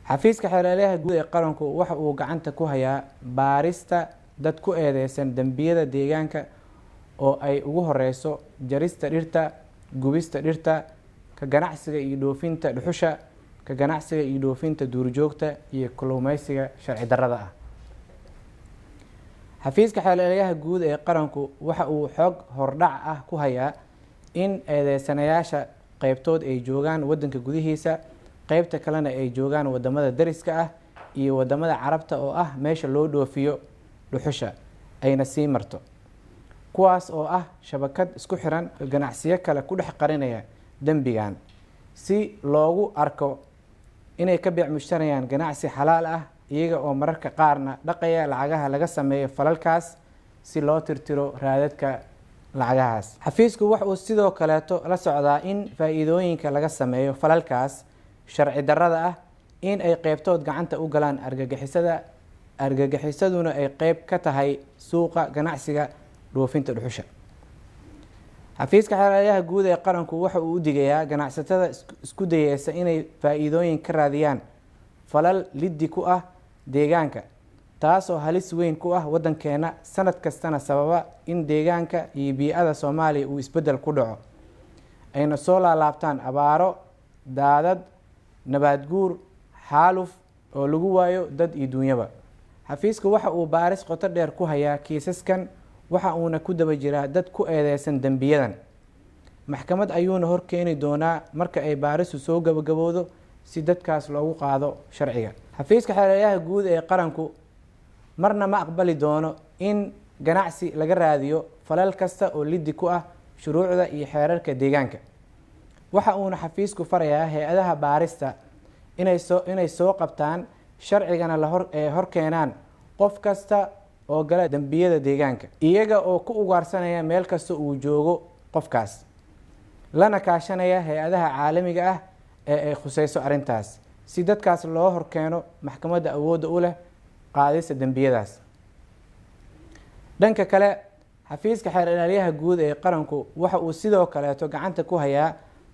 xafiiska xeeladaha guud ee qaranku waxa uu gacanta ku hayaa baarista dad ku eedeysan dambiyada deegaanka oo ay ugu horeyso jarista dhirta, gubista dhirta, ka ganacsiga iyo dhoofinta dhuxusha, ka ganacsiga iyo dhoofinta duurjoogta iyo kalluumeysiga sharci darrada ah. xafiiska xeeladaha guud ee qaranku waxa uu xog hordhac ah ku hayaa in eedeysanayaasha qaybtood ay joogaan wadanka gudihiisa, qaybta kalena ay joogaan wadamada dariska ah iyo wadamada carabta oo ah meesha loo dhoofiyo dhuxusha ayna sii marto, kuwaas oo ah shabakad isku xiran ganacsiyo kale ku dhex qarinaya dembigan si loogu arko inay ka beec mushtarayaan ganacsi xalaal ah, iyaga oo mararka qaarna dhaqaya lacagaha laga sameeyo falalkaas si loo tirtiro raadadka lacagahaas. xafiisku waxa uu sidoo kaleeto la socdaa in faa'iidooyinka laga sameeyo falalkaas sharci darrada ah in ay qaybtood gacanta u galaan argagixisaduna ay qayb ka tahay suuqa ganacsiga dhoofinta dhuxusha. xafiiska xeeladaha guud ee qaranku waxa uu u digayaa ganacsatada isku dayeysa inay faa'iidooyin ka raadiyaan falal liddi ku ah deegaanka, taasoo halis weyn ku ah wadankeena sanad kastana sababa in deegaanka iyo bii'ada Soomaaliya uu isbedel ku dhaco, ayna soo laalaabtaan abaaro, daadad, nabaad guur, xaaluf oo lagu waayo dad iyo duunyaba. xafiisku waxa uu baaris qoto dheer ku hayaa kiisaskan, waxa uuna ku daba jiraa dad ku eedeysan dembiyadan. maxkamad ayuuna horkeeni doonaa marka ay baaristu soo gabagabowdo si dadkaas loogu qaado sharciga. xafiiska xeeladaha guud ee qaranku marna ma aqbali doono in ganacsi laga raadiyo falal kasta oo liddi ku ah shuruucda iyo xeerarka deegaanka. waxa uuna xafiisku farayaa hay-adaha baarista inay soo qabtaan sharcigana hor keenaan qof kasta oo gala dambiyada deegaanka, iyaga oo ku ugaarsanaya meel kasta uu joogo qofkaas, lana kaashanaya hay-adaha caalamiga ah ee ay khuseyso arrintaas si dadkaas loo horkeeno maxkamadda awoodda u leh qaadista dembiyadaas. dhanka kale, xafiiska xeeladaha guud ee qaranku waxa uu sidoo kaleeto gacanta ku hayaa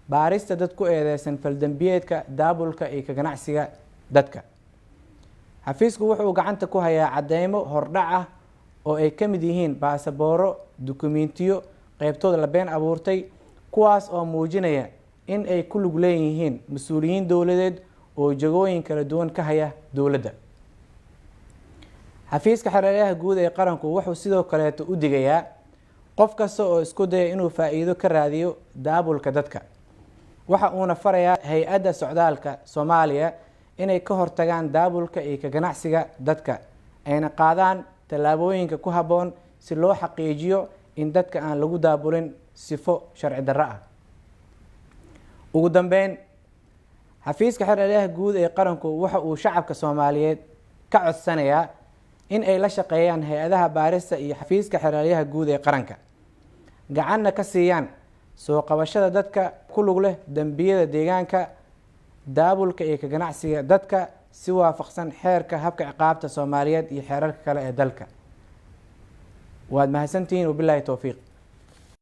baarista dad ku eedeysan faldambiyeedka daabulka iyo ka ganacsiga dadka. xafiisku wuxuu gacanta ku hayaa cadeymo hordhac ah oo ay ka mid yihiin baasabooro, dukumiintiyo qaybtood la been abuurtay, kuwaas oo muujinaya in ay ku lug leeyihiin mas-uuliyiin dowladeed oo jagooyin kala duwan ka haya dowladda. xafiiska xeeladaha guud ee qaranku wuxuu sidoo kaleeto u digayaa qof kasta oo isku daya inuu faa'iido ka raadiyo daabulka dadka. waxa uuna farayaa hay-adda socdaalka Soomaaliya inay ka hortagaan daabulka iyo ka ganacsiga dadka, ayna qaadaan tallaabooyinka ku habboon si loo xaqiijiyo in dadka aan lagu daabulin sifo sharci darro ah. ugu dambeyn, xafiiska xeeladaha guud ee qaranku waxa uu shacabka Soomaaliyeed ka codsanayaa in ay la shaqeeyaan hay-adaha baarista iyo xafiiska xeeladaha guud ee qaranka, gacanna ka siiyaan soo qabashada dadka ku lug leh dambiyada deegaanka, daabulka iyo ka ganacsiga dadka si waafaqsan xeerka habka ciqaabta Soomaaliyeed iyo xeerarka kale ee dalka. waad mahadsantihiin, wabilaahi towfiiq.